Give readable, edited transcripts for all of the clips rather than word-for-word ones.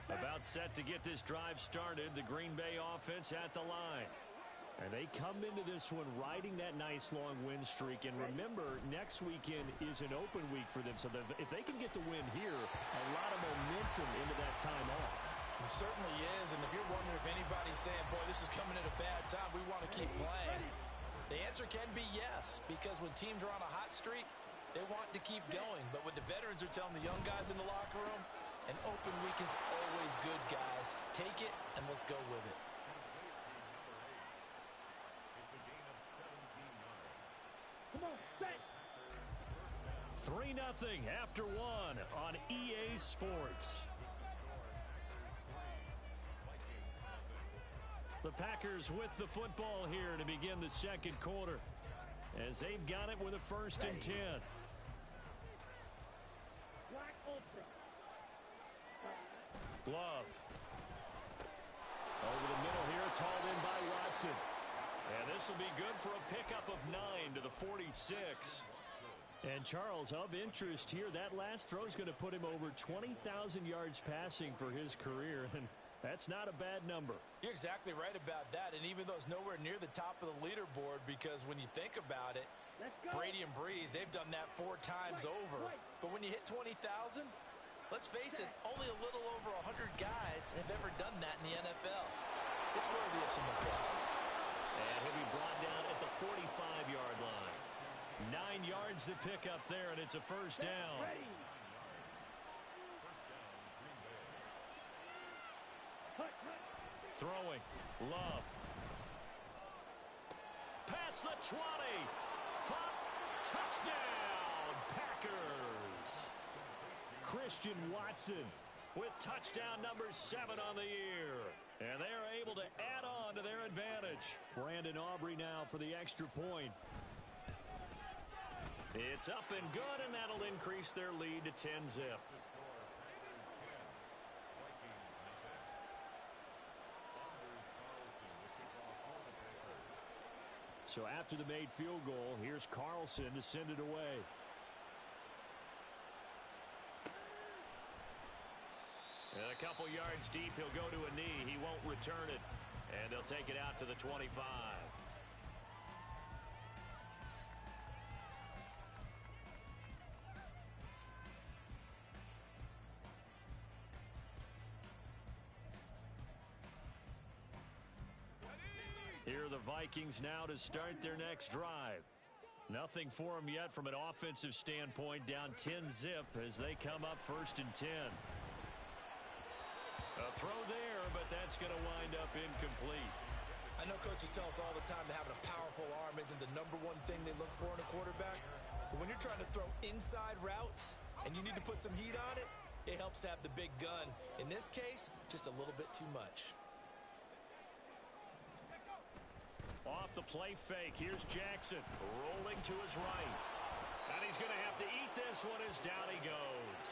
About set to get this drive started, the Green Bay offense at the line. And they come into this one riding that nice long win streak. And remember, next weekend is an open week for them. So if they can get the win here, a lot of momentum into that time off. It certainly is. And if you're wondering if anybody's saying, boy, this is coming at a bad time, we want to keep playing, the answer can be yes. Because when teams are on a hot streak, they want to keep going. But what the veterans are telling the young guys in the locker room, an open week is always good, guys. Take it, and let's go with it. 3-0 after one on EA Sports. The Packers with the football here to begin the second quarter, as they've got it with a 1st and 10. Love. Over the middle here, it's hauled in by Watson. And this will be good for a pickup of 9 to the 46. And Charles, of interest here, that last throw is going to put him over 20,000 yards passing for his career, and that's not a bad number. You're exactly right about that, and even though it's nowhere near the top of the leaderboard, because when you think about it, Brady and Breeze, they've done that 4 times over. But when you hit 20,000, let's face it, only a little over 100 guys have ever done that in the NFL. It's worthy of some applause. And he'll be brought down at the 45-yard line. 9 yards to pick up there, and it's a 1st down. Throwing. Love. Past the 20. Touchdown, Packers. Christian Watson with touchdown number 7 on the year. And they are able to add on to their advantage. Brandon Aubrey now for the extra point. It's up and good, and that'll increase their lead to 10-zip. So after the made field goal, here's Carlson to send it away. And a couple yards deep, he'll go to a knee. He won't return it. And they'll take it out to the 25. Here are the Vikings now to start their next drive. Nothing for them yet from an offensive standpoint, down 10-zip as they come up 1st and 10. A throw there, but that's going to wind up incomplete. I know coaches tell us all the time that having a powerful arm isn't the #1 thing they look for in a quarterback. But when you're trying to throw inside routes and you need to put some heat on it, it helps to have the big gun. In this case, just a little bit too much. Off the play fake, here's Jackson rolling to his right. And he's going to have to eat this one as down he goes.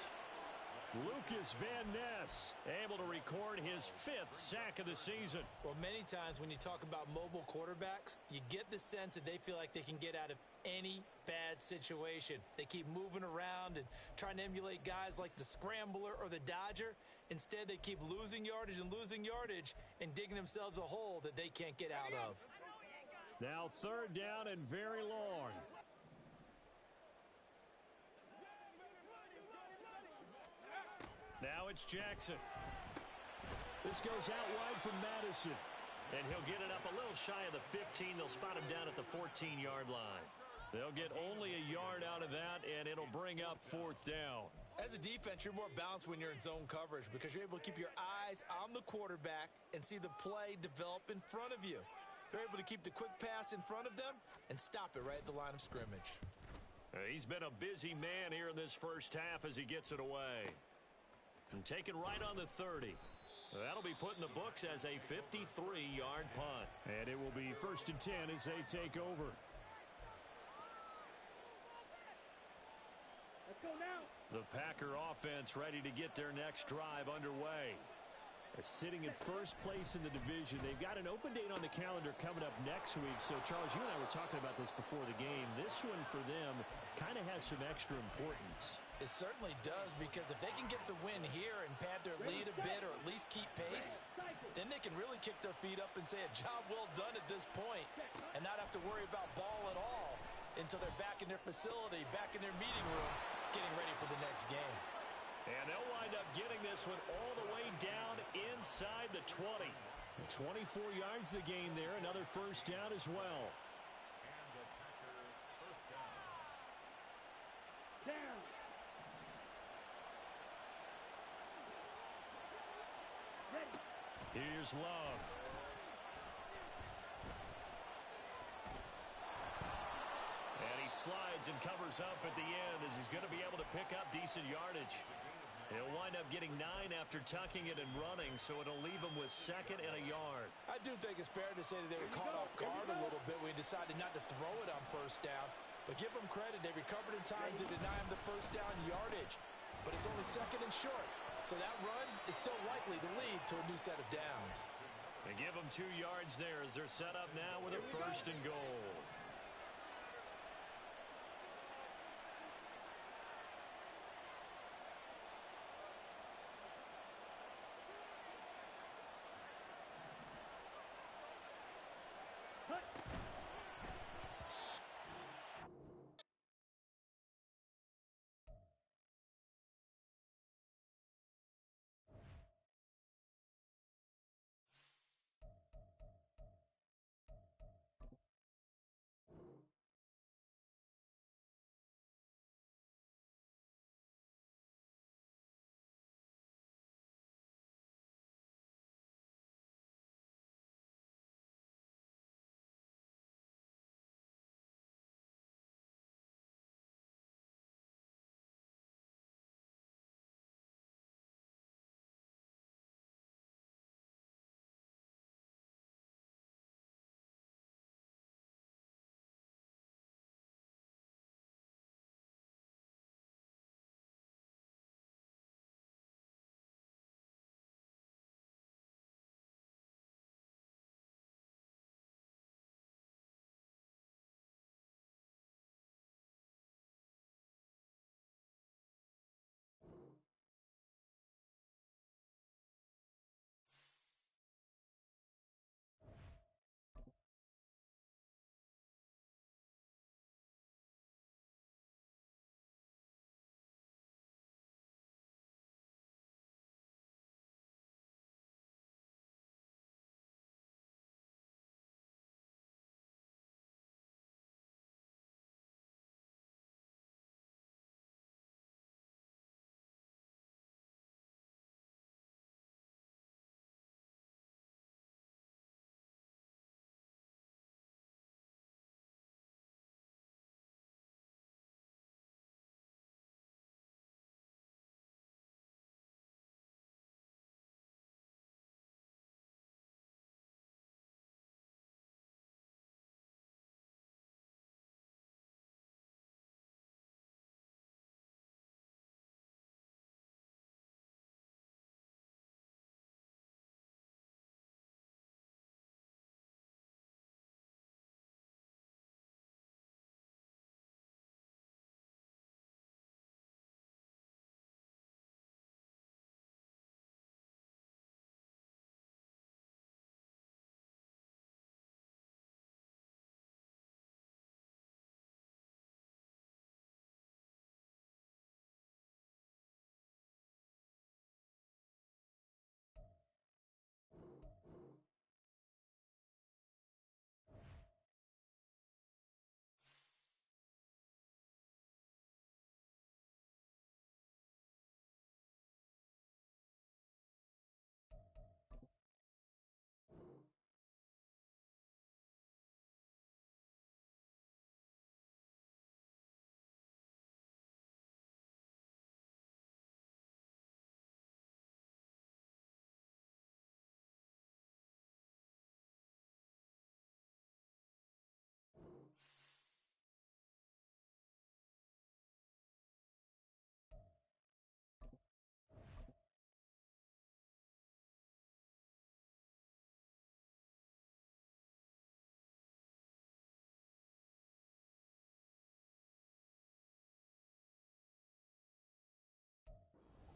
Lucas Van Ness able to record his 5th sack of the season. Well, many times when you talk about mobile quarterbacks, you get the sense that they feel like they can get out of any bad situation. They keep moving around and trying to emulate guys like the Scrambler or the Dodger. Instead, they keep losing yardage and digging themselves a hole that they can't get out of. Now 3rd down and very long. Now it's Jackson. This goes out wide from Madison. And he'll get it up a little shy of the 15. They'll spot him down at the 14-yard line. They'll get only a yard out of that, and it'll bring up 4th down. As a defense, you're more balanced when you're in zone coverage because you're able to keep your eyes on the quarterback and see the play develop in front of you. They're able to keep the quick pass in front of them and stop it right at the line of scrimmage. He's been a busy man here in this first half as he gets it away. And taken right on the 30. That'll be put in the books as a 53-yard punt. And it will be 1st and 10 as they take over. Let's go now. The Packer offense ready to get their next drive underway. They're sitting in 1st place in the division. They've got an open date on the calendar coming up next week. So, Charles, you and I were talking about this before the game. This one for them kind of has some extra importance. It certainly does, because if they can get the win here and pad their lead a bit or at least keep pace, then they can really kick their feet up and say a job well done at this point and not have to worry about ball at all until they're back in their facility, back in their meeting room, getting ready for the next game. And they'll wind up getting this one all the way down inside the 20. 24 yards to gain there, another first down as well. Here's Love. And he slides and covers up at the end as he's going to be able to pick up decent yardage. He'll wind up getting 9 after tucking it and running, so it'll leave him with 2nd and a yard. I do think it's fair to say that they were caught off guard a little bit when he decided not to throw it on first down. But give them credit, they recovered in time to deny him the first down yardage. But it's only 2nd and short. So that run is still likely to lead to a new set of downs. They give them 2 yards there as they're set up now with a 1st and goal.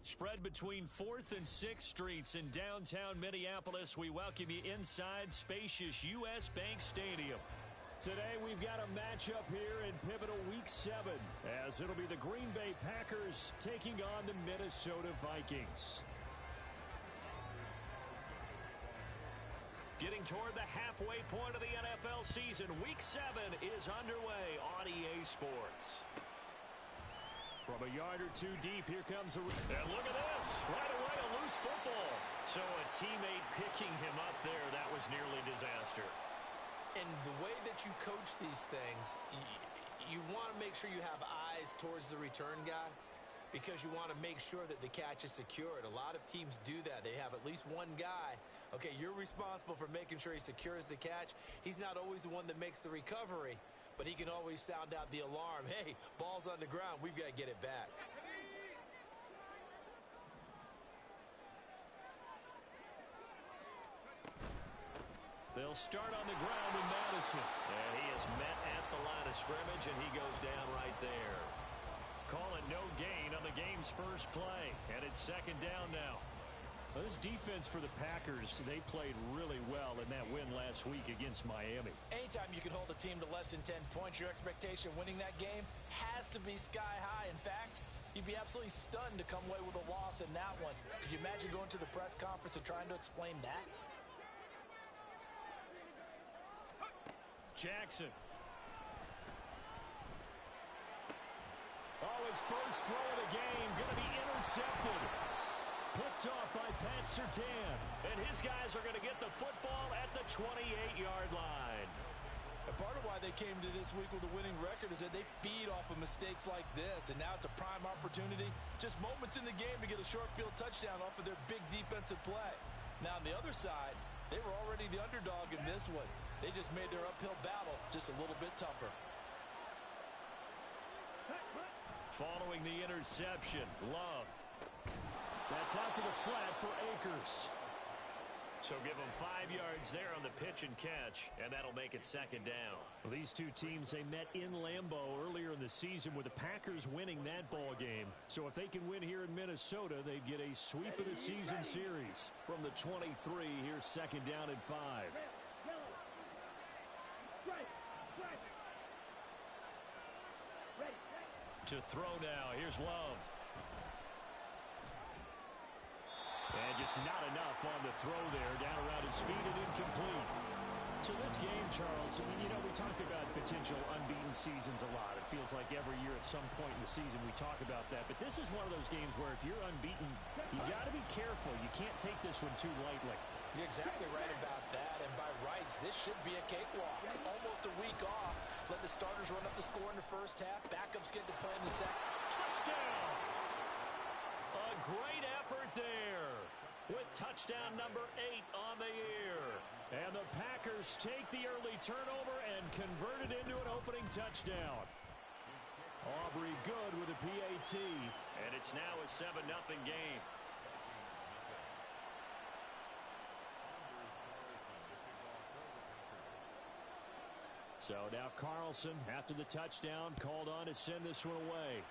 Spread between 4th and 6th Streets in downtown Minneapolis. We welcome you inside spacious U.S. Bank Stadium. Today we've got a matchup here in pivotal Week 7, as it'll be the Green Bay Packers taking on the Minnesota Vikings. Getting toward the halfway point of the NFL season, Week 7 is underway on EA Sports. From a yard or two deep, here comes a... And look at this! Right away, a loose football. So a teammate picking him up there, that was nearly disaster. And the way that you coach these things, you want to make sure you have eyes towards the return guy, because you want to make sure that the catch is secured. A lot of teams do that. They have at least one guy. Okay, you're responsible for making sure he secures the catch. He's not always the one that makes the recovery, but he can always sound out the alarm. Hey, ball's on the ground. We've got to get it back. They'll start on the ground in Madison. And he is met at the line of scrimmage, and he goes down right there. Call it no gain on the game's first play. And it's second down now. Well, this defense for the Packers, they played really well in that win last week against Miami. Anytime you can hold a team to less than 10 points, your expectation of winning that game has to be sky high. In fact, you'd be absolutely stunned to come away with a loss in that one. Could you imagine going to the press conference and trying to explain that? Jackson. Oh, his first throw of the game going to be intercepted. Picked off by Pat Surtain. And his guys are going to get the football at the 28-yard line. And part of why they came to this week with a winning record is that they feed off of mistakes like this. And now it's a prime opportunity, just moments in the game, to get a short field touchdown off of their big defensive play. Now on the other side, they were already the underdog in this one. They just made their uphill battle just a little bit tougher. Following the interception, Love. That's out to the flat for Akers. So give them 5 yards there on the pitch and catch, and that'll make it second down. Well, these two teams, they met in Lambeau earlier in the season with the Packers winning that ball game. So if they can win here in Minnesota, they'd get a sweep of the season series. From the 23, here's second down and 5. To throw now, here's Love. And just not enough on the throw there, down around his feet and incomplete. So this game, Charles, I mean, you know, we talk about potential unbeaten seasons a lot. It feels like every year at some point in the season we talk about that. But this is one of those games where if you're unbeaten, you got to be careful. You can't take this one too lightly. You're exactly right about that. And by rights, this should be a cakewalk. Almost a week off. Let the starters run up the score in the first half. Backups get to play in the second. Touchdown! A great effort there with touchdown number 8 on the year. And the Packers take the early turnover and convert it into an opening touchdown. Aubrey good with a PAT. And it's now a 7-0 game. So now Carlson, after the touchdown, called on to send this one away.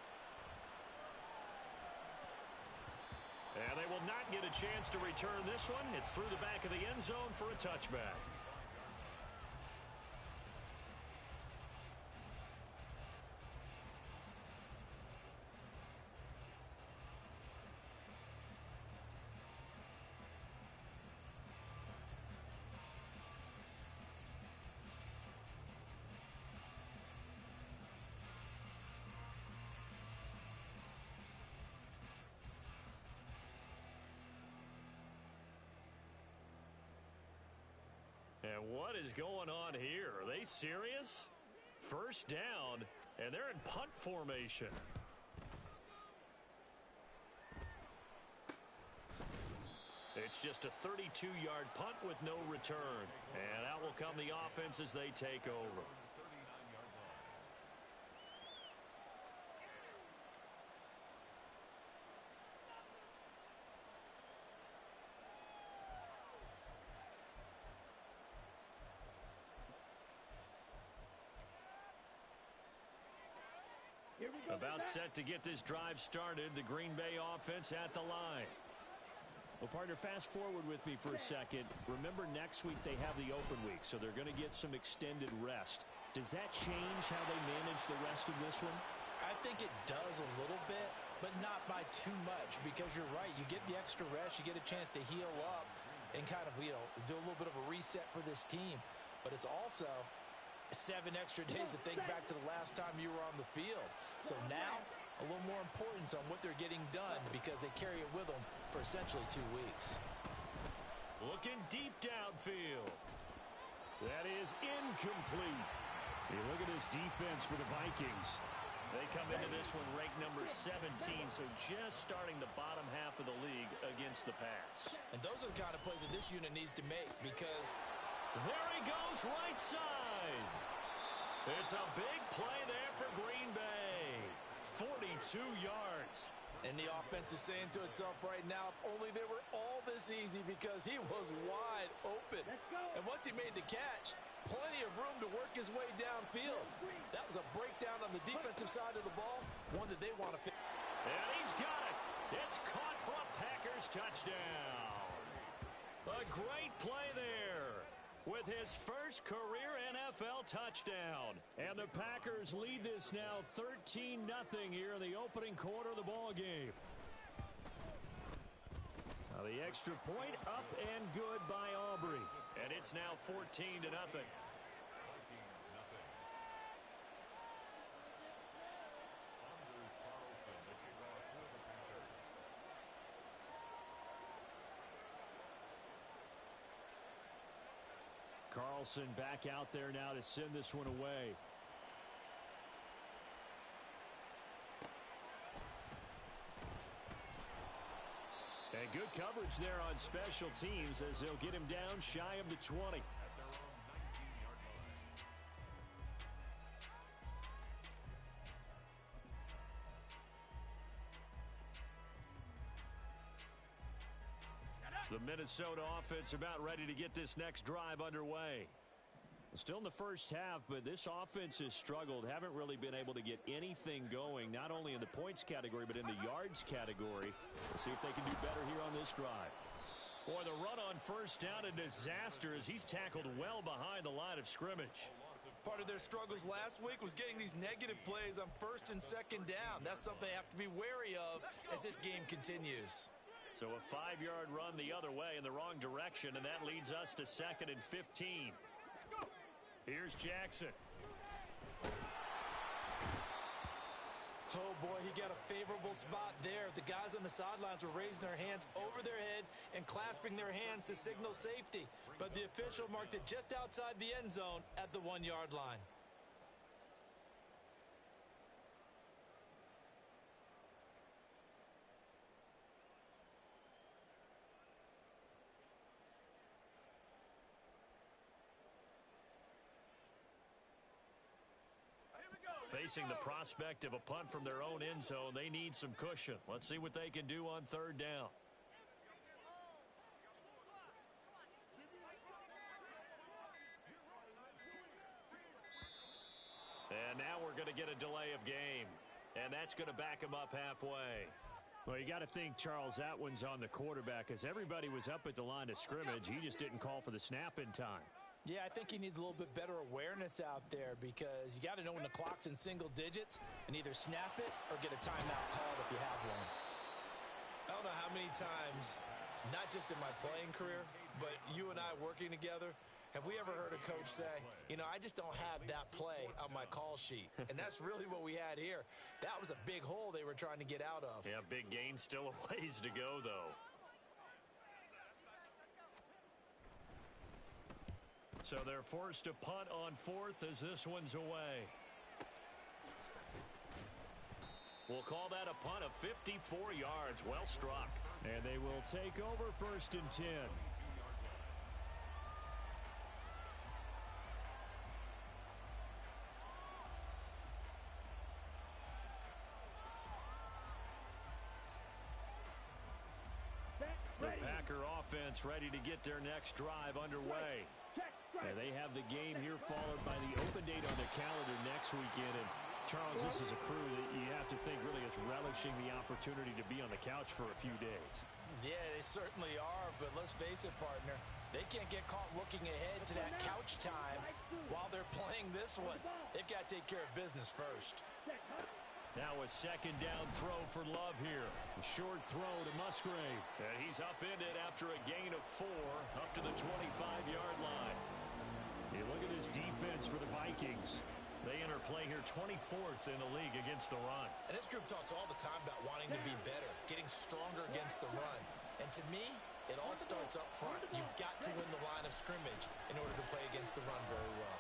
And they will not get a chance to return this one. It's through the back of the end zone for a touchback. And what is going on here? Are they serious? First down, and they're in punt formation. It's just a 32-yard punt with no return. And out will come the offense as they take over. About set to get this drive started. The Green Bay offense at the line. Well, partner, fast forward with me for a second. Remember, next week they have the open week, so they're going to get some extended rest. Does that change how they manage the rest of this one? I think it does a little bit, but not by too much, because you're right. You get the extra rest. You get a chance to heal up and kind of, do a little bit of a reset for this team. But it's also 7 extra days to think back to the last time you were on the field. So now, a little more importance on what they're getting done because they carry it with them for essentially 2 weeks. Looking deep downfield. That is incomplete. Hey, look at this defense for the Vikings. They come into this one ranked number 17, so just starting the bottom half of the league against the pass. And those are the kind of plays that this unit needs to make because there he goes, right side. It's a big play there for Green Bay. 42 yards. And the offense is saying to itself right now, if only they were all this easy because he was wide open. And once he made the catch, plenty of room to work his way downfield. That was a breakdown on the defensive side of the ball, one that they want to fix. And he's got it. It's caught for a Packers touchdown. A great play there with his first career NFL touchdown. And the Packers lead this now 13-0 here in the opening quarter of the ball game. Now the extra point up and good by Aubrey. And it's now 14-0. Carlson back out there now to send this one away. And good coverage there on special teams as they'll get him down shy of the 20. The Minnesota offense about ready to get this next drive underway. Still in the first half, but this offense has struggled. Haven't really been able to get anything going, not only in the points category, but in the yards category. Let's see if they can do better here on this drive. Boy, the run on first down, a disaster as he's tackled well behind the line of scrimmage. Part of their struggles last week was getting these negative plays on first and second down. That's something they have to be wary of as this game continues. So a 5-yard run the other way in the wrong direction, and that leads us to 2nd and 15. Here's Jackson. Oh, boy, he got a favorable spot there. The guys on the sidelines were raising their hands over their head and clasping their hands to signal safety. But the official marked it just outside the end zone at the 1-yard line. Facing the prospect of a punt from their own end zone, they need some cushion. Let's see what they can do on 3rd down. And now we're going to get a delay of game. And that's going to back them up halfway. Well, you got to think, Charles, that one's on the quarterback as everybody was up at the line of scrimmage. He just didn't call for the snap in time. Yeah, I think he needs a little bit better awareness out there because you got to know when the clock's in single digits and either snap it or get a timeout called if you have one. I don't know how many times, not just in my playing career, but you and I working together, have we ever heard a coach say, I just don't have that play on my call sheet. And that's really what we had here. That was a big hole they were trying to get out of. Yeah, big gain, still a ways to go, though. So they're forced to punt on 4th as this one's away. We'll call that a punt of 54 yards. Well struck. And they will take over 1st and 10. The Packer offense ready to get their next drive underway. And they have the game here followed by the open date on the calendar next weekend. And Charles, this is a crew that you have to think really is relishing the opportunity to be on the couch for a few days. Yeah, they certainly are, but let's face it, partner. They can't get caught looking ahead to that couch time while they're playing this one. They've got to take care of business first. Now a second down throw for Love here. A short throw to Musgrave. And he's upended after a gain of 4 up to the 25-yard line. You look at this defense for the Vikings. They enter play here 24th in the league against the run. And this group talks all the time about wanting to be better, getting stronger against the run. And to me, it all starts up front. You've got to win the line of scrimmage in order to play against the run very well.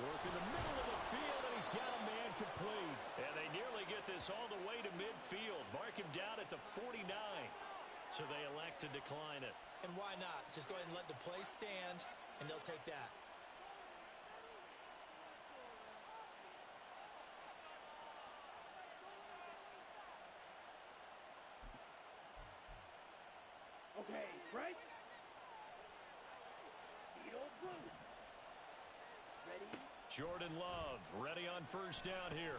Work in the middle of the field, and he's got a man complete. And they nearly get this all the way to midfield. Mark him down at the 49. So they elect to decline it. And why not? Just go ahead and let the play stand, and they'll take that. Okay, right? Field blue. Ready? Jordan Love ready on first down here.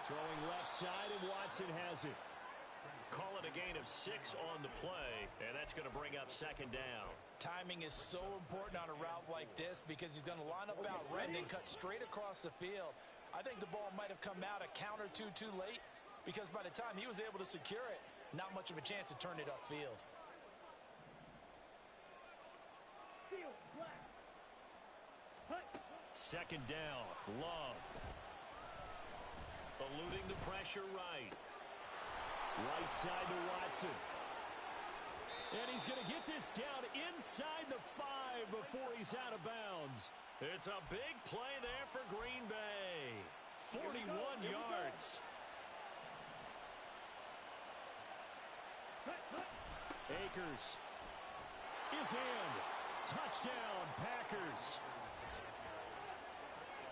Throwing left side, and Watson has it. Call it a gain of 6 on the play, and that's going to bring up second down. Timing is so important on a route like this because he's going to line up out right and then cut straight across the field. I think the ball might have come out a count or two too late because by the time he was able to secure it, not much of a chance to turn it upfield. Second down, Love. Eluding the pressure right. Right side to Watson. And he's going to get this down inside the 5 before he's out of bounds. It's a big play there for Green Bay. 41 yards. Akers is in. Touchdown, Packers.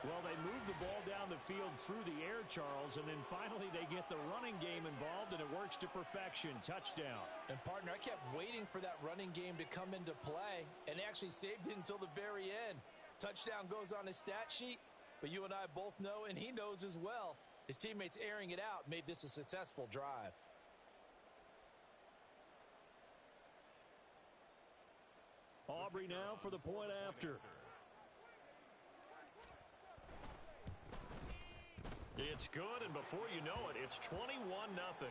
Well, they move the ball down the field through the air, Charles, and then finally they get the running game involved, and it works to perfection. Touchdown. And, partner, I kept waiting for that running game to come into play, and they actually saved it until the very end. Touchdown goes on his stat sheet, but you and I both know, and he knows as well, his teammates airing it out made this a successful drive. Aubrey now for the point after. It's good, and before you know it, it's 21-0.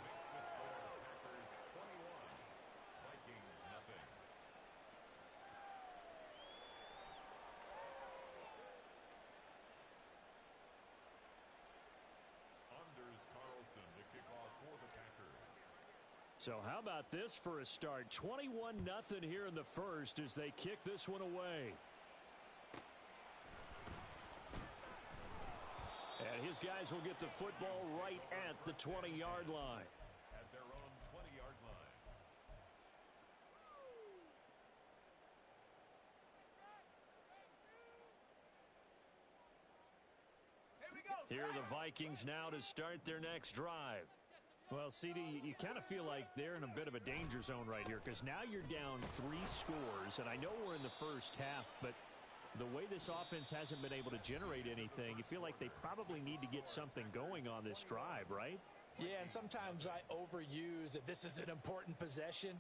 So how about this for a start? 21-0 here in the first as they kick this one away. And his guys will get the football right at the 20-yard line. At their own 20-yard line. Here are the Vikings now to start their next drive. Well, CD, you kind of feel like they're in a bit of a danger zone right here because now you're down 3 scores, and I know we're in the first half, but the way this offense hasn't been able to generate anything, you feel like they probably need to get something going on this drive, right? Yeah, and sometimes I overuse that this is an important possession,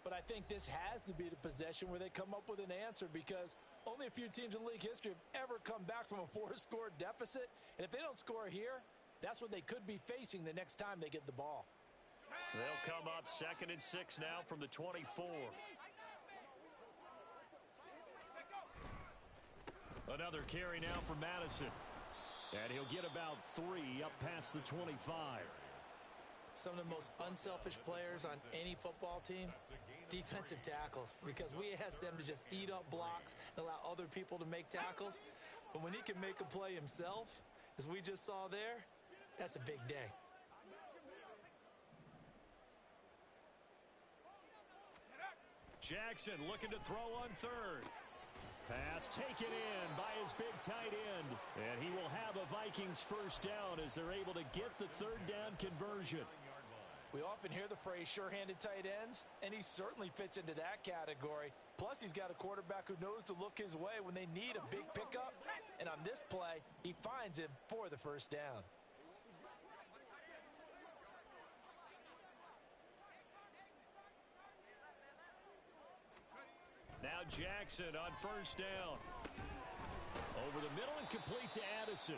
but I think this has to be the possession where they come up with an answer because only a few teams in league history have ever come back from a 4-score deficit, and if they don't score here, that's what they could be facing the next time they get the ball. They'll come up 2nd and 6 now from the 24. Another carry now for Madison. And he'll get about 3 up past the 25. Some of the most unselfish players on any football team, defensive tackles, because we ask them to just eat up blocks and allow other people to make tackles. But when he can make a play himself, as we just saw there, that's a big day. Jackson looking to throw on 3rd. Pass taken in by his big tight end. And he will have a Vikings first down as they're able to get the 3rd down conversion. We often hear the phrase sure-handed tight ends, and he certainly fits into that category. Plus, he's got a quarterback who knows to look his way when they need a big pickup And on this play, he finds him for the first down. Now Jackson on first down. Over the middle and complete to Addison.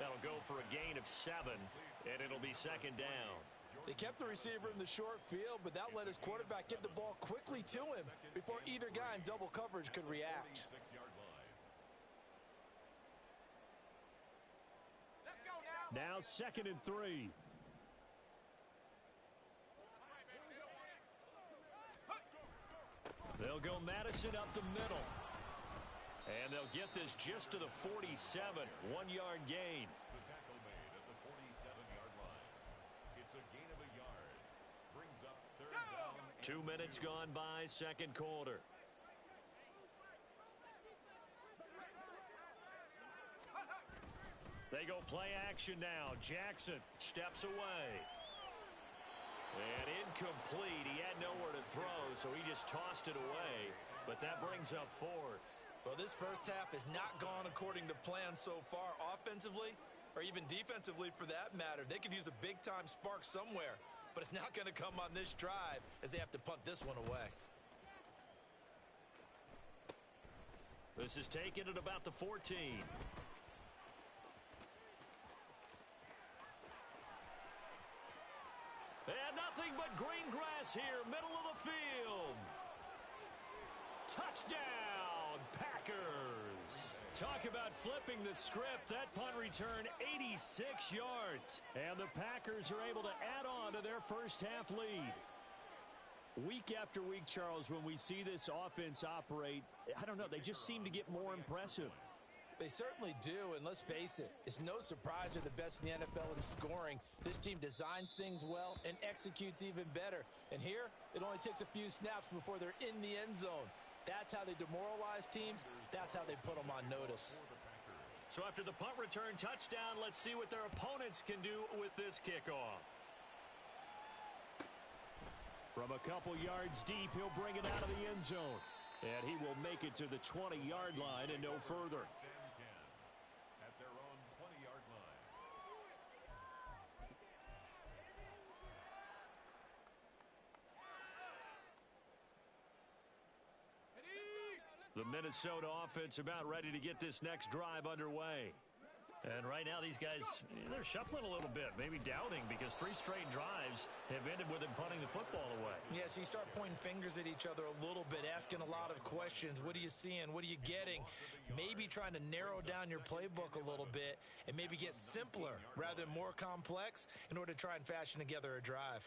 That'll go for a gain of 7, and it'll be second down. They kept the receiver in the short field, but that let his quarterback get the ball quickly to him before either guy in double coverage could react. Now 2nd and 3. They'll go Madison up the middle. And they'll get this just to the 47, 1-yard gain. The tackle made at the 47-yard line. It's a gain of a yard. Brings up third down. 2 minutes gone by, second quarter. They go play action now. Jackson steps away. And incomplete. He had nowhere to throw, so he just tossed it away. But that brings up 4th. Well, this first half has not gone according to plan so far offensively or even defensively for that matter. They could use a big-time spark somewhere, but it's not going to come on this drive as they have to punt this one away. This is taken at about the 14. And nothing but green grass here, middle of the field. Touchdown, Packers. Talk about flipping the script. That punt return, 86 yards. And the Packers are able to add on to their first half lead. Week after week, Charles, when we see this offense operate, I don't know, they just seem to get more impressive. They certainly do, and let's face it, it's no surprise they're the best in the NFL in scoring. This team designs things well and executes even better. And here, it only takes a few snaps before they're in the end zone. That's how they demoralize teams. That's how they put them on notice. So after the punt return touchdown, let's see what their opponents can do with this kickoff. From a couple yards deep, he'll bring it out of the end zone. And he will make it to the 20-yard line and no further. At their own 20-yard line. The Minnesota offense about ready to get this next drive underway. And right now these guys, they're shuffling a little bit, maybe doubting, because 3 straight drives have ended with them punting the football away. Yeah, so you start pointing fingers at each other a little bit, asking a lot of questions. What are you seeing? What are you getting? Maybe trying to narrow down your playbook a little bit and maybe get simpler rather than more complex in order to try and fashion together a drive.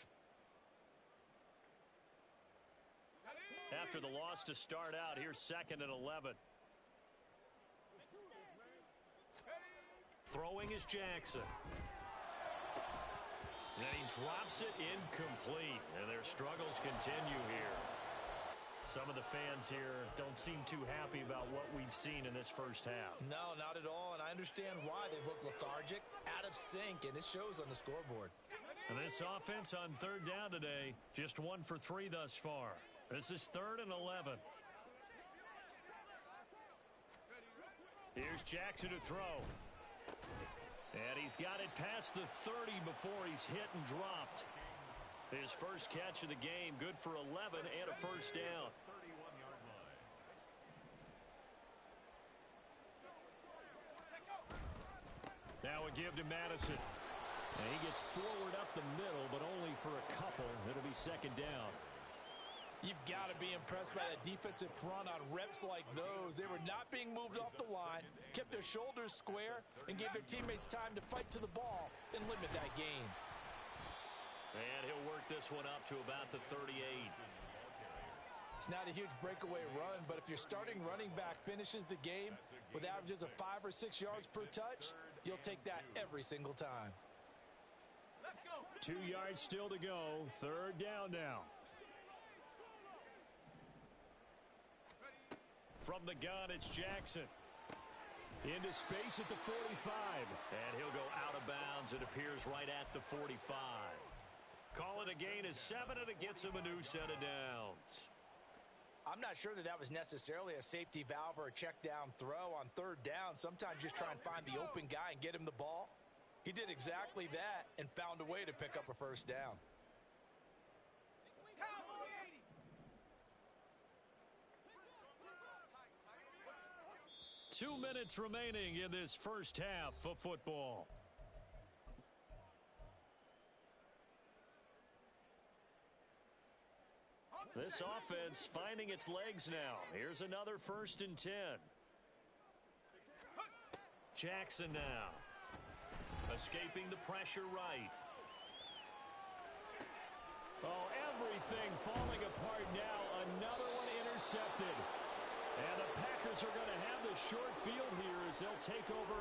After the loss to start out, here's 2nd and 11. Throwing is Jackson. And he drops it incomplete. And their struggles continue here. Some of the fans here don't seem too happy about what we've seen in this first half. No, not at all. And I understand why. They've looked lethargic, out of sync, and it shows on the scoreboard. And this offense on 3rd down today, just 1 for 3 thus far. This is 3rd and 11. Here's Jackson to throw. And he's got it past the 30 before he's hit and dropped. His first catch of the game, good for 11 and a first down. 31-yard line. Now a give to Madison. And he gets forward up the middle, but only for a couple. It'll be 2nd down. You've got to be impressed by that defensive front on reps like those. They were not being moved off the line, kept their shoulders square, and gave their teammates time to fight to the ball and limit that gain. And he'll work this one up to about the 38. It's not a huge breakaway run, but if your starting running back finishes the game with averages of 5 or 6 yards per touch, you'll take that every single time. 2 yards still to go. 3rd down now. From the gun, it's Jackson. Into space at the 45. And he'll go out of bounds. It appears right at the 45. Call it a gain of 7, and it gets him a new set of downs. I'm not sure that was necessarily a safety valve or a check down throw on third down. Sometimes just try and find the open guy and get him the ball. He did exactly that and found a way to pick up a first down. 2 minutes remaining in this first half of football. This offense finding its legs now. Here's another 1st and 10. Jackson now. Escaping the pressure right. Oh, everything falling apart now. Another one intercepted. And the Packers are going to have the short field here as they'll take over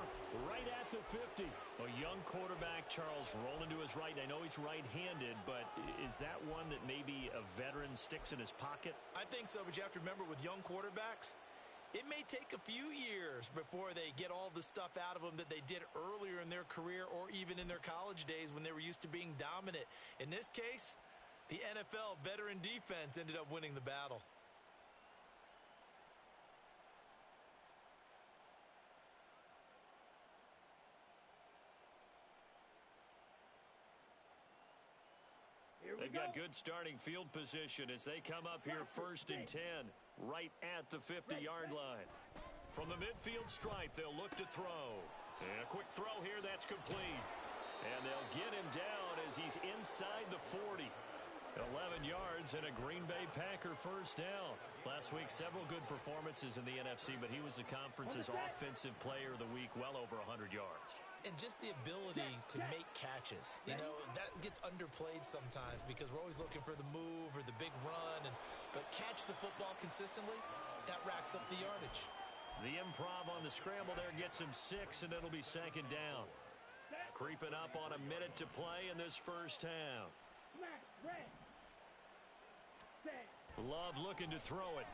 right at the 50. A young quarterback, Charles, rolling to his right. I know he's right-handed, but is that one that maybe a veteran sticks in his pocket? I think so, but you have to remember with young quarterbacks, it may take a few years before they get all the stuff out of them that they did earlier in their career or even in their college days when they were used to being dominant. In this case, the NFL veteran defense ended up winning the battle. They've got good starting field position as they come up here 1st and 10, right at the 50-yard line. From the midfield stripe, they'll look to throw. And a quick throw here, that's complete. And they'll get him down as he's inside the 40. 11 yards and a Green Bay Packer first down. Last week, several good performances in the NFC, but he was the conference's offensive player of the week, well over 100 yards. And just the ability to make catches. You know, that gets underplayed sometimes because we're always looking for the move or the big run. But catch the football consistently, that racks up the yardage. The improv on the scramble there gets him 6, and it'll be 2nd down. Creeping up on a minute to play in this first half. Love looking to throw it.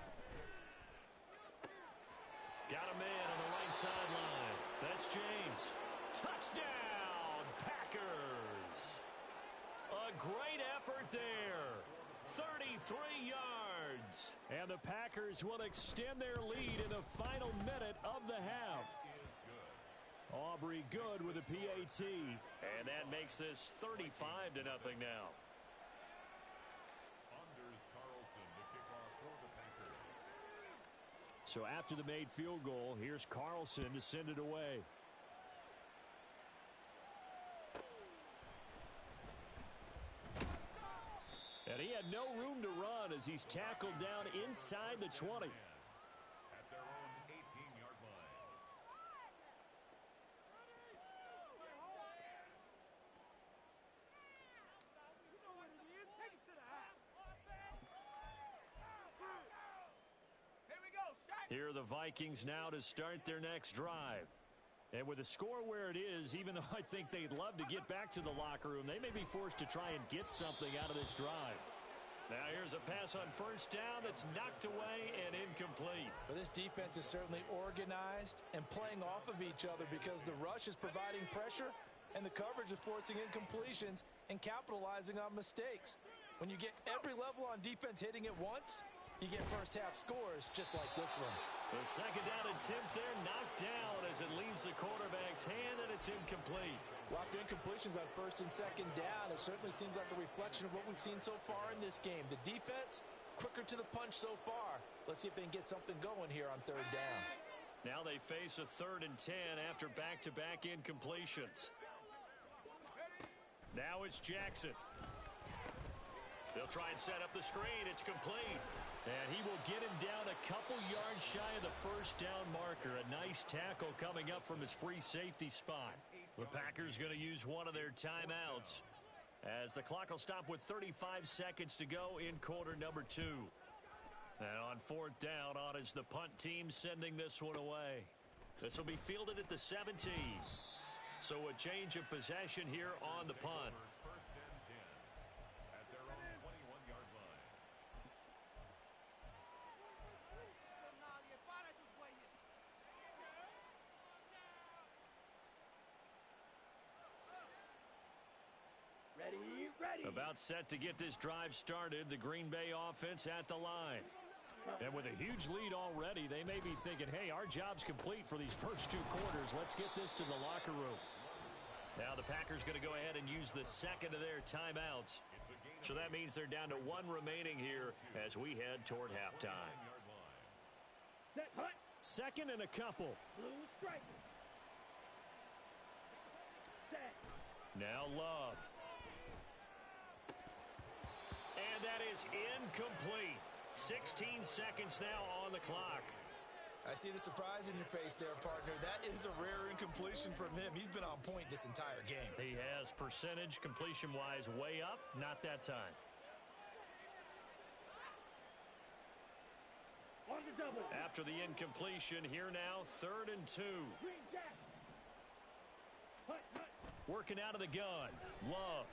Got a man on the right sideline. That's James. Touchdown, Packers. A great effort there. 33 yards. And the Packers will extend their lead in the final minute of the half. Aubrey good with a PAT. And that makes this 35-0 now. So after the made field goal, here's Carlson to send it away. And he had no room to run as he's tackled down inside the 20. At their own 18-yard line. Here are the Vikings now to start their next drive. And with the score where it is, even though I think they'd love to get back to the locker room, they may be forced to try and get something out of this drive. Now here's a pass on first down that's knocked away and incomplete. Well, this defense is certainly organized and playing off of each other because the rush is providing pressure and the coverage is forcing incompletions and capitalizing on mistakes. When you get every level on defense hitting at once, you get first half scores just like this one. The second down attempt there knocked down as it leaves the quarterback's hand, and it's incomplete. Lots of incompletions on first and second down. It certainly seems like a reflection of what we've seen so far in this game. The defense, quicker to the punch so far. Let's see if they can get something going here on third down. Now they face a 3rd and 10 after back-to-back incompletions. Now it's Jackson. They'll try and set up the screen. It's complete. And he will get him down a couple yards shy of the first down marker. A nice tackle coming up from his free safety spot. The Packers going to use one of their timeouts as the clock will stop with 35 seconds to go in quarter number 2. And on 4th down, on is the punt team sending this one away. This will be fielded at the 17. So a change of possession here on the punt. First and 10 at their own 21-yard line. Ready. About set to get this drive started. The Green Bay offense at the line. And with a huge lead already, they may be thinking, hey, our job's complete for these first 2 quarters. Let's get this to the locker room. Now the Packers going to go ahead and use the second of their timeouts. So that means they're down to 1 remaining here as we head toward halftime. Second and a couple. Blue strike. Set. Now Love. And that is incomplete. 16 seconds now on the clock. I see the surprise in your face there, partner. That is a rare incompletion from him. He's been on point this entire game. He has percentage completion-wise way up. Not that time. On the double. After the incompletion, here now, 3rd and 2. Green jack. Hut, hut. Working out of the gun. Love.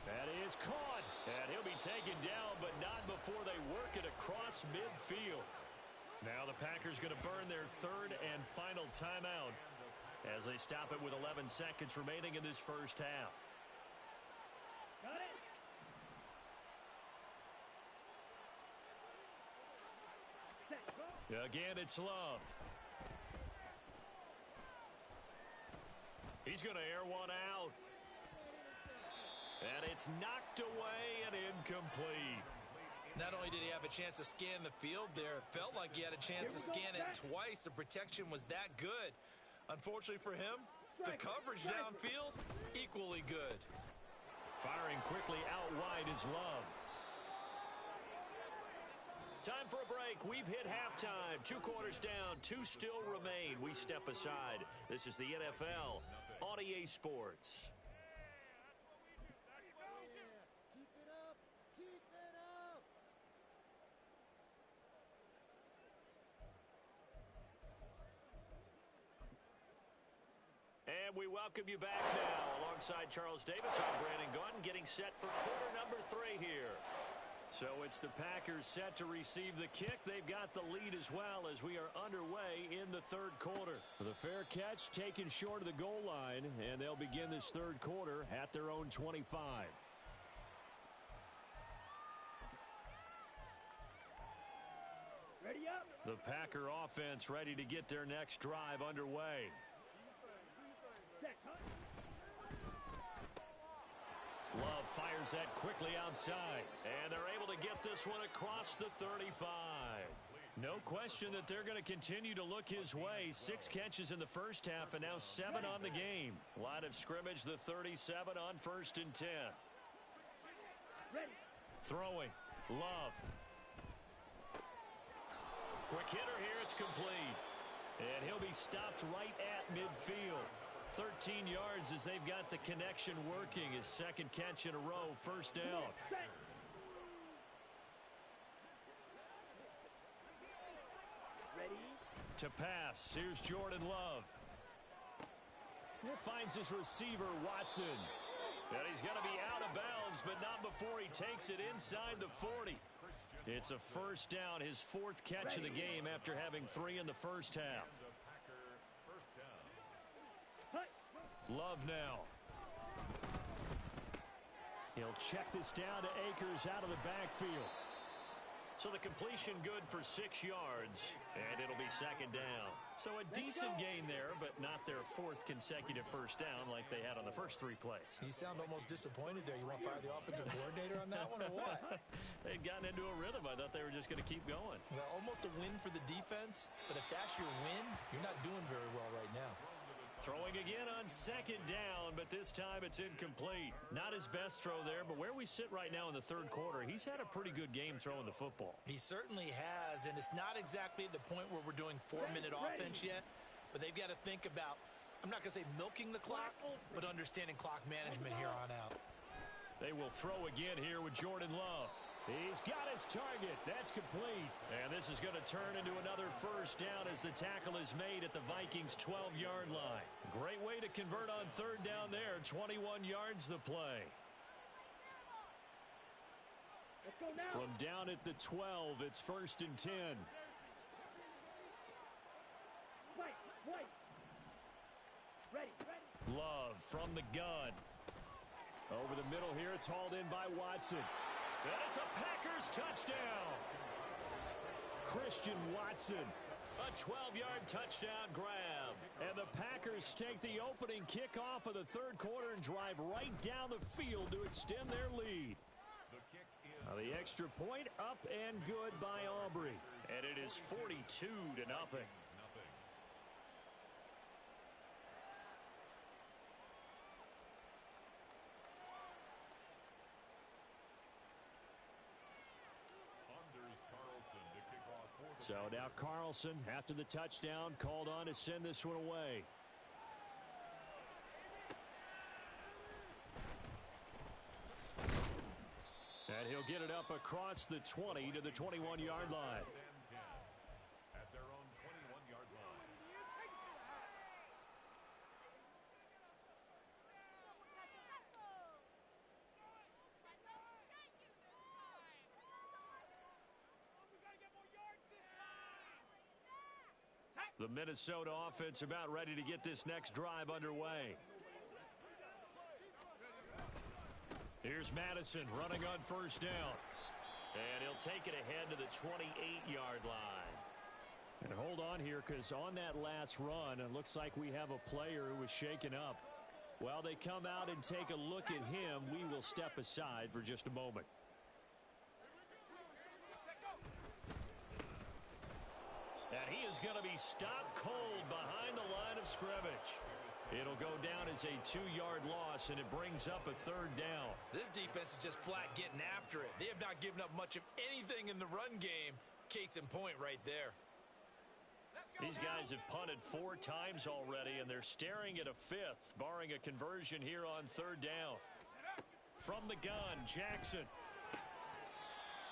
That is caught. And he'll be taken down, but not before they work it across midfield. Now the Packers going to burn their 3rd and final timeout as they stop it with 11 seconds remaining in this first half. Got it. Set, go. Again, it's Love. He's going to air one out. And it's knocked away and incomplete. Not only did he have a chance to scan the field there, it felt like he had a chance to scan it twice. The protection was that good. Unfortunately for him, the coverage downfield, equally good. Firing quickly out wide is Love. Time for a break. We've hit halftime. 2 quarters down, 2 still remain. We step aside. This is the NFL on EA Sports. And we welcome you back now. Alongside Charles Davis, I'm Brandon Gaudin, getting set for quarter number 3 here. So it's the Packers set to receive the kick. They've got the lead as well as we are underway in the 3rd quarter. The fair catch taken short of the goal line, and they'll begin this 3rd quarter at their own 25. Ready up. The Packer offense ready to get their next drive underway. Set, hut. Love fires that quickly outside, and they're able to get this one across the 35. No question that they're going to continue to look his way. 6 catches in the first half and now 7 on the game. Line of scrimmage, the 37 on 1st and 10. Ready. Throwing. Love. Quick hitter here. It's complete. And he'll be stopped right at midfield. 13 yards as they've got the connection working. His 2nd catch in a row. First down. Set. Ready. To pass. Here's Jordan Love. He finds his receiver, Watson. And he's going to be out of bounds, but not before he takes it inside the 40. It's a first down, his 4th catch of the game after having 3 in the first half. Love now. He'll check this down to Akers out of the backfield. So the completion good for 6 yards, and it'll be 2nd down. So a decent gain there, but not their 4th consecutive first down like they had on the first 3 plays. You sound almost disappointed there. You want to fire the offensive coordinator on that one or what? They'd gotten into a rhythm. I thought they were just going to keep going. Well, almost a win for the defense, but if that's your win, you're not doing very well right now. Throwing again on 2nd down, but this time it's incomplete. Not his best throw there, but where we sit right now in the 3rd quarter, he's had a pretty good game throwing the football. He certainly has, and it's not exactly at the point where we're doing 4-minute offense yet, but they've got to think about, I'm not going to say milking the clock, but understanding clock management here on out. They will throw again here with Jordan Love. He's got his target. That's complete. And this is going to turn into another first down as the tackle is made at the Vikings' 12-yard line. Great way to convert on 3rd down there. 21 yards the play. Let's go now. From down at the 12, it's 1st and 10. White. Ready. Love from the gun. Over the middle here, it's hauled in by Watson. And it's a Packers touchdown. Christian Watson, a 12-yard touchdown grab. And the Packers take the opening kickoff of the third quarter and drive right down the field to extend their lead. The extra point up and good by Aubrey. And it is 42-0. So now Carlson, after the touchdown, called on to send this one away. And he'll get it up across the 20 to the 21-yard line. At their own 21-yard line. The Minnesota offense about ready to get this next drive underway. Here's Madison running on first down. And he'll take it ahead to the 28-yard line. And hold on here, because on that last run, it looks like we have a player who was shaken up. While they come out and take a look at him, we will step aside for just a moment. And he is going to be stopped cold behind the line of scrimmage. It'll go down as a 2-yard loss, and it brings up a third down. This defense is just flat getting after it. They have not given up much of anything in the run game. Case in point right there. These guys have punted 4 times already, and they're staring at a 5th, barring a conversion here on third down. From the gun, Jackson.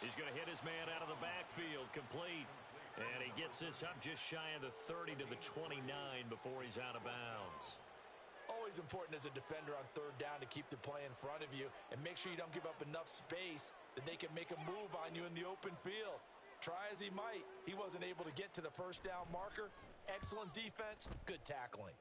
He's going to hit his man out of the backfield, complete. And he gets this up just shy of the 30 to the 29 before he's out of bounds. Always important as a defender on third down to keep the play in front of you and make sure you don't give up enough space that they can make a move on you in the open field. Try as he might, he wasn't able to get to the first down marker. Excellent defense, good tackling.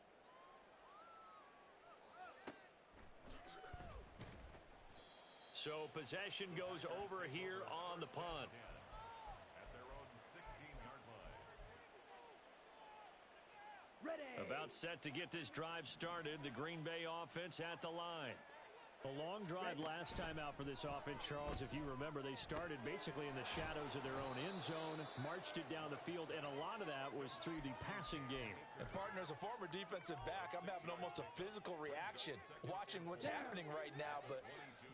So possession goes over here on the punt. About set to get this drive started, the Green Bay offense at the line. A long drive last time out for this offense, Charles. If you remember, they started basically in the shadows of their own end zone, marched it down the field, and a lot of that was through the passing game. And partner, as a former defensive back, I'm having almost a physical reaction watching what's happening right now. But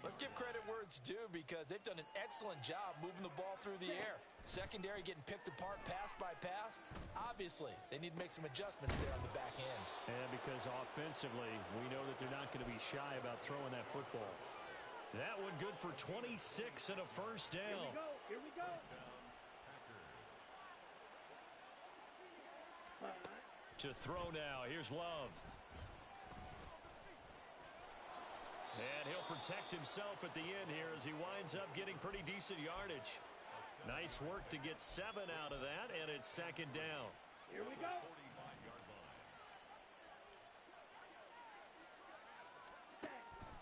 let's give credit where it's due, because they've done an excellent job moving the ball through the air. Secondary getting picked apart pass by pass. Obviously, they need to make some adjustments there on the back end. And because offensively, we know that they're not going to be shy about throwing that football. That one good for 26 and a first down. Here we go. To throw now, here's Love. And he'll protect himself at the end here as he winds up getting pretty decent yardage. Nice work to get 7 out of that, and it's second down. Here we go.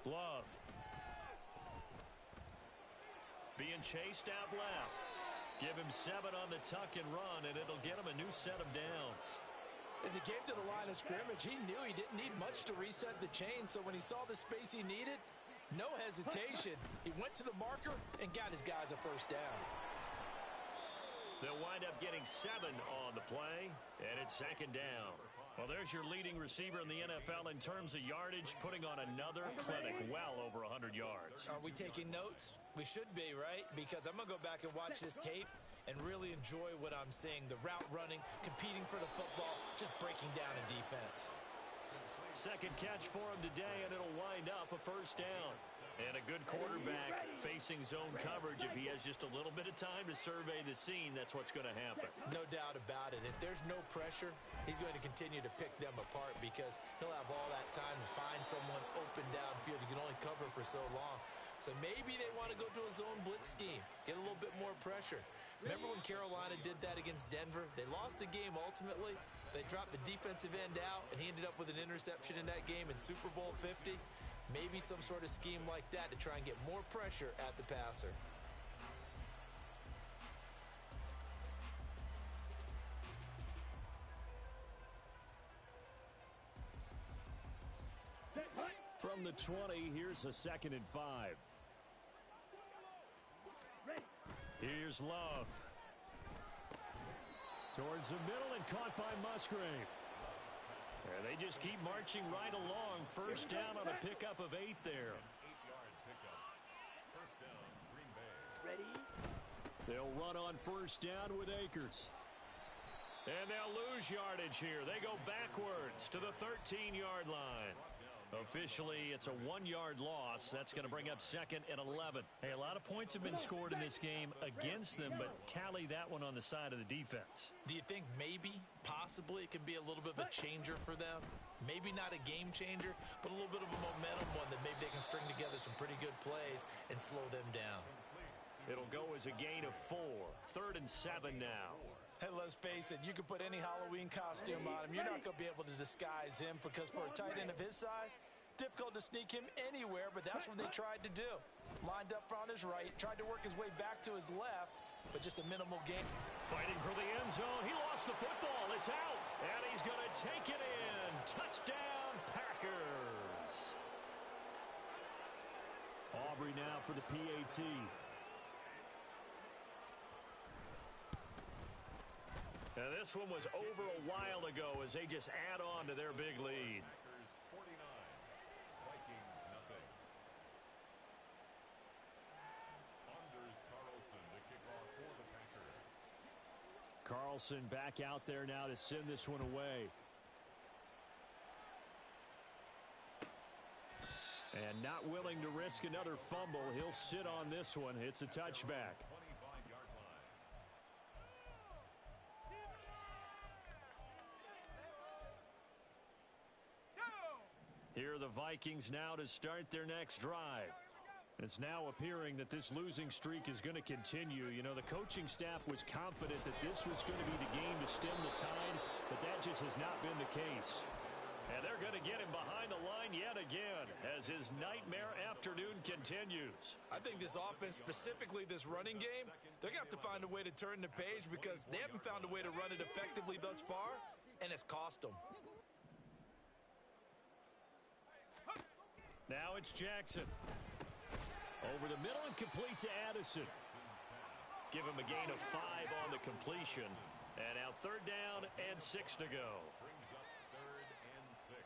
Love. Being chased out left. Give him 7 on the tuck and run, and it'll get him a new set of downs. As he came to the line of scrimmage, he knew he didn't need much to reset the chain, so when he saw the space he needed, no hesitation. He went to the marker and got his guys a first down. They'll wind up getting 7 on the play, and it's second down. Well, there's your leading receiver in the NFL in terms of yardage, putting on another clinic well over 100 yards. Are we taking notes? We should be, right? Because I'm going to go back and watch this tape and really enjoy what I'm seeing. The route running, competing for the football, just breaking down in defense. Second catch for him today, and it'll wind up a first down. And a good quarterback facing zone coverage. If he has just a little bit of time to survey the scene, that's what's going to happen. No doubt about it. If there's no pressure, he's going to continue to pick them apart because he'll have all that time to find someone open downfield. You can only cover for so long. So maybe they want to go to a zone blitz scheme, get a little bit more pressure. Remember when Carolina did that against Denver? They lost the game ultimately. They dropped the defensive end out, and he ended up with an interception in that game in Super Bowl 50. Maybe some sort of scheme like that to try and get more pressure at the passer. from the 20. Here's a 2nd and 5. Ready. Here's Love. Towards the middle and caught by Musgrave. And they just keep marching right along. First down on a pickup of 8 there. 8-yard pickup. First down, Green Bay. Ready. They'll run on first down with Akers. And they'll lose yardage here. They go backwards to the 13-yard line. Officially, it's a 1-yard loss. That's going to bring up 2nd and 11. Hey, a lot of points have been scored in this game against them, but tally that one on the side of the defense. Do you think maybe, possibly, it can be a little bit of a changer for them? Maybe not a game changer, but a little bit of a momentum one that maybe they can string together some pretty good plays and slow them down. It'll go as a gain of 4. 3rd and 7 now. Hey, let's face it, you can put any Halloween costume on him. You're not going to be able to disguise him because for a tight end of his size, difficult to sneak him anywhere, but that's what they tried to do. Lined up on his right, tried to work his way back to his left, but just a minimal gain. Fighting for the end zone. He lost the football. It's out, and he's going to take it in. Touchdown, Packers. Aubrey now for the PAT. Now this one was over a while ago as they just add on to their big lead. Packers 49. Vikings nothing. Anders Carlson to kick off for the Packers. Carlson back out there now to send this one away. And not willing to risk another fumble. He'll sit on this one. It's a touchback. 25-yard line. Here are the Vikings now to start their next drive. It's now appearing that this losing streak is going to continue. You know, the coaching staff was confident that this was going to be the game to stem the tide, but that just has not been the case. And they're going to get him behind the line yet again as his nightmare afternoon continues. I think this offense, specifically this running game, they're going to have to find a way to turn the page because they haven't found a way to run it effectively thus far, and it's cost them. Now it's Jackson. Over the middle and complete to Addison. Give him a gain of 5 on the completion. And now 3rd down and 6 to go. Brings up 3rd and 6.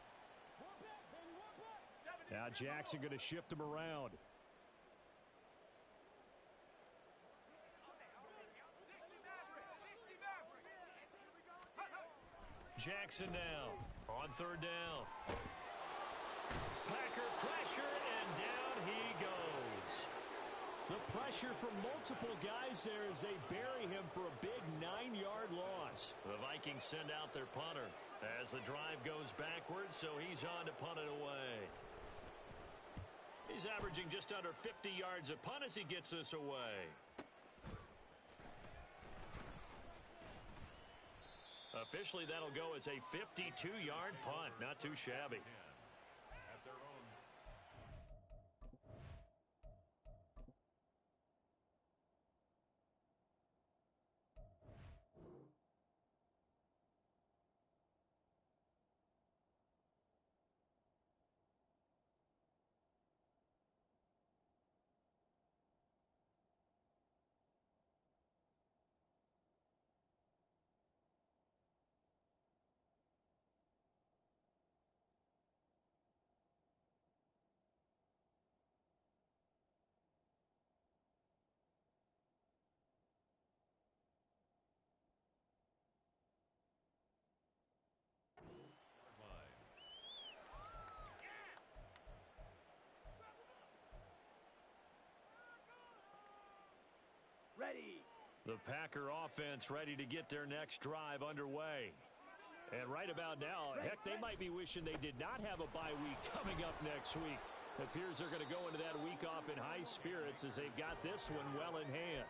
Now Jackson going to shift him around. Jackson now on 3rd down. Packer pressure, and down he goes. The pressure from multiple guys there as they bury him for a big 9-yard loss. The Vikings send out their punter as the drive goes backwards, so he's on to punt it away. He's averaging just under 50 yards a punt as he gets this away. Officially, that'll go as a 52-yard punt. Not too shabby. At their own. Ready. The Packer offense ready to get their next drive underway. And right about now, heck, they might be wishing they did not have a bye week coming up next week. It appears they're going to go into that week off in high spirits as they've got this one well in hand.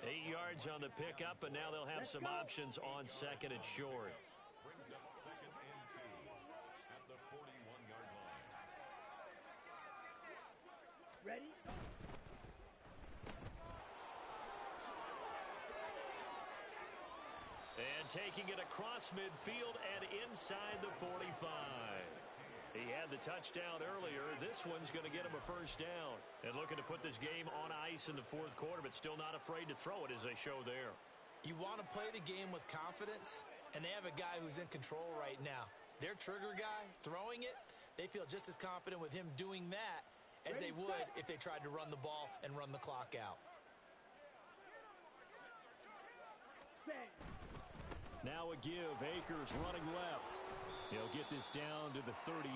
8 yards on the pickup, and now they'll have some options on 2nd and short. Brings up 2nd and 2 at the 41-yard line. Ready. And taking it across midfield and inside the 45. He had the touchdown earlier. This one's going to get him a first down. And looking to put this game on ice in the fourth quarter, but still not afraid to throw it as they show there. You want to play the game with confidence, and they have a guy who's in control right now. Their trigger guy, throwing it, they feel just as confident with him doing that as they would if they tried to run the ball and run the clock out. Now a give. Akers running left. He'll get this down to the 38.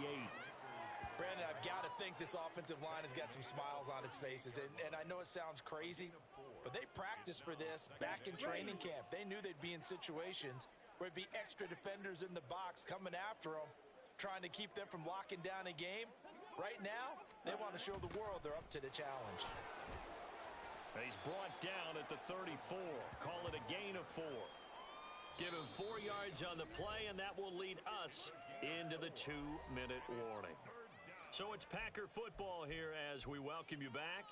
Brandon, I've got to think this offensive line has got some smiles on its faces. And I know it sounds crazy, but they practiced for this back in training camp. They knew they'd be in situations where it'd be extra defenders in the box coming after them, trying to keep them from locking down a game. Right now, they want to show the world they're up to the challenge. He's brought down at the 34. Call it a gain of 4. Give him 4 yards on the play, and that will lead us into the 2-minute warning. So it's Packer football here as we welcome you back.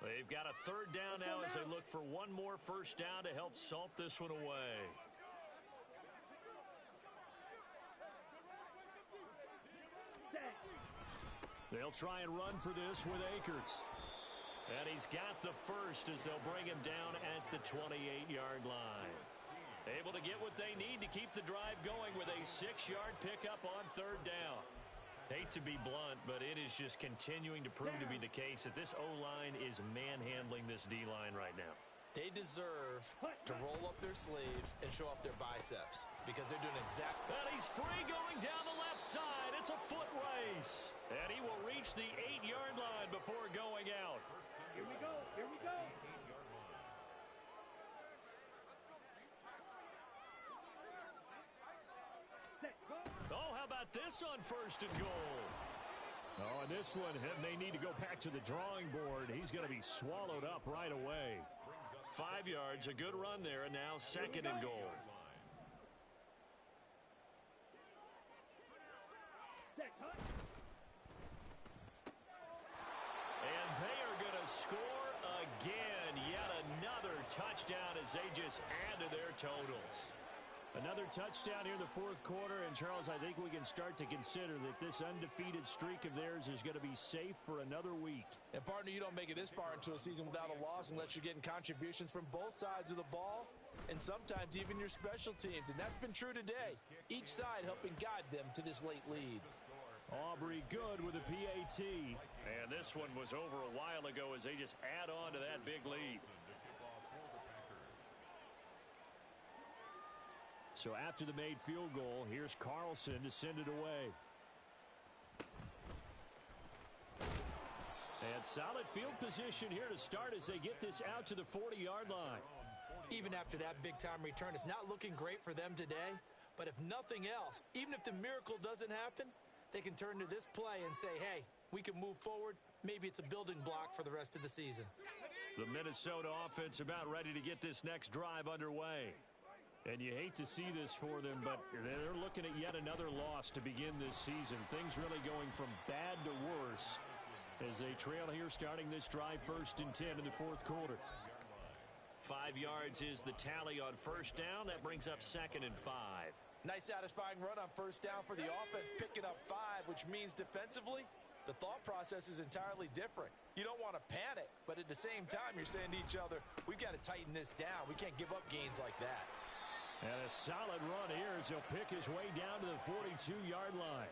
They've got a third down now as they look for one more first down to help salt this one away. They'll try and run for this with Akers. And he's got the first as they'll bring him down at the 28-yard line. Able to get what they need to keep the drive going with a 6-yard pickup on third down. Hate to be blunt, but it is just continuing to prove to be the case that this O-line is manhandling this D-line right now. They deserve to roll up their sleeves and show up their biceps because they're doing exactly. And he's free going down the left side. It's a foot race. And he will reach the 8-yard line before going out. Here we go. Here we go. Oh, how about this on first and goal? Oh, and this one, they need to go back to the drawing board. He's going to be swallowed up right away. 5 yards, a good run there, and now second and goal. And they are going to score again. Yet another touchdown as they just add to their totals. Another touchdown here in the fourth quarter, and Charles, I think we can start to consider that this undefeated streak of theirs is going to be safe for another week. And partner, you don't make it this far into a season without a loss unless you're getting contributions from both sides of the ball and sometimes even your special teams, and that's been true today. Each side helping guide them to this late lead. Aubrey good with a PAT. And this one was over a while ago as they just add on to that big lead. So after the made field goal, here's Carlson to send it away. And solid field position here to start as they get this out to the 40-yard line. Even after that big-time return, it's not looking great for them today. But if nothing else, even if the miracle doesn't happen, they can turn to this play and say, hey, we can move forward. Maybe it's a building block for the rest of the season. The Minnesota offense about ready to get this next drive underway. And you hate to see this for them, but they're looking at yet another loss to begin this season. Things really going from bad to worse as they trail here starting this drive 1st and 10 in the fourth quarter. 5 yards is the tally on first down. That brings up 2nd and 5. Nice satisfying run on first down for the offense, picking up 5, which means defensively, the thought process is entirely different. You don't want to panic, but at the same time, you're saying to each other, we've got to tighten this down. We can't give up gains like that. And a solid run here as he'll pick his way down to the 42-yard line.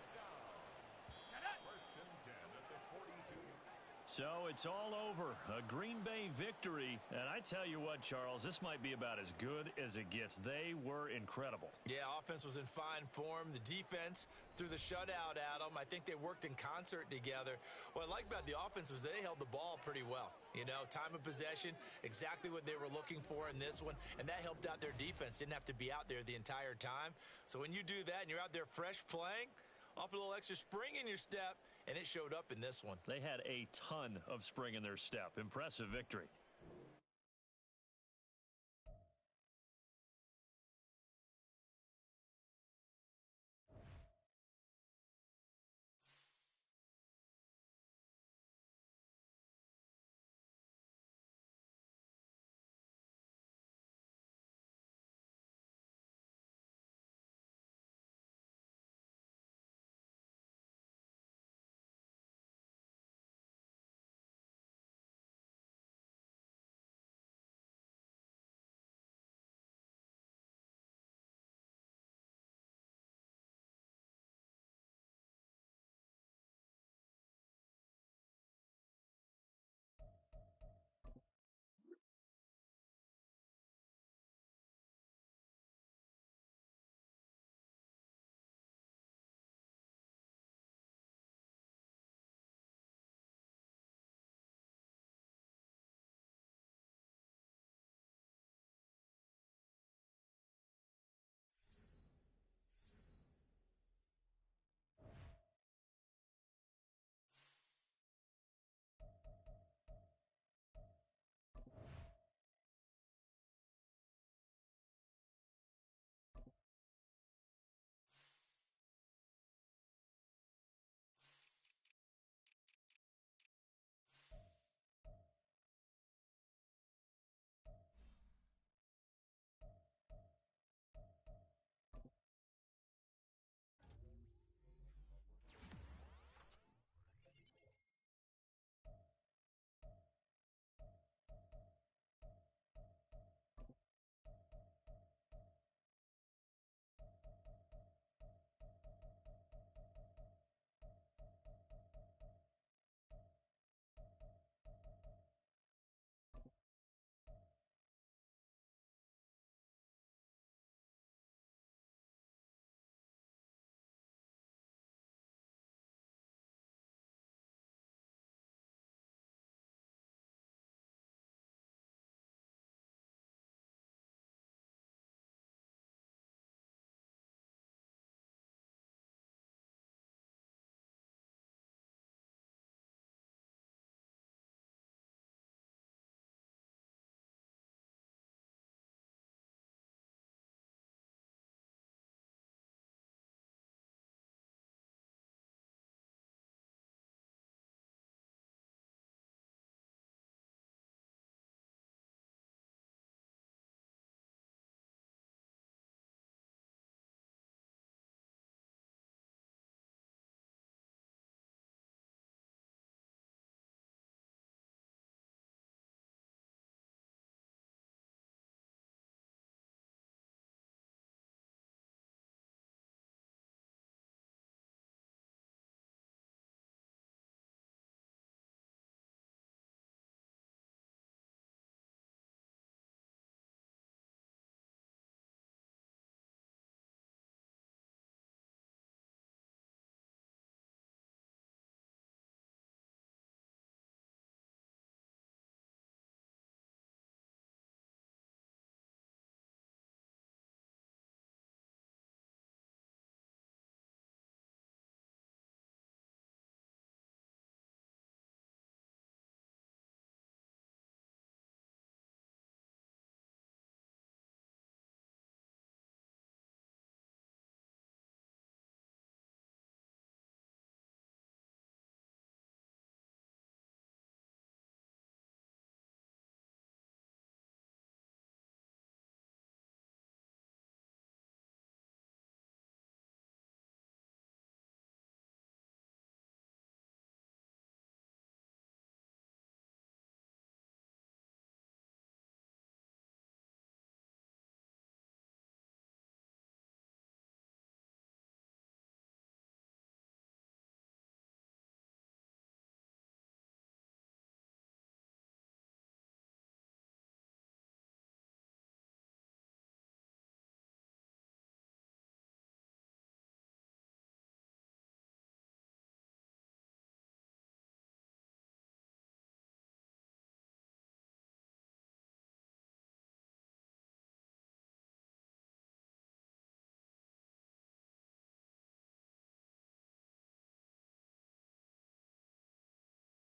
So it's all over. A Green Bay victory. And I tell you what, Charles, this might be about as good as it gets. They were incredible. Yeah, offense was in fine form. The defense threw the shutout at them. I think they worked in concert together. What I like about the offense was they held the ball pretty well. You know, time of possession, exactly what they were looking for in this one. And that helped out their defense. Didn't have to be out there the entire time. So when you do that and you're out there fresh playing, off a little extra spring in your step, and it showed up in this one. They had a ton of spring in their step. Impressive victory.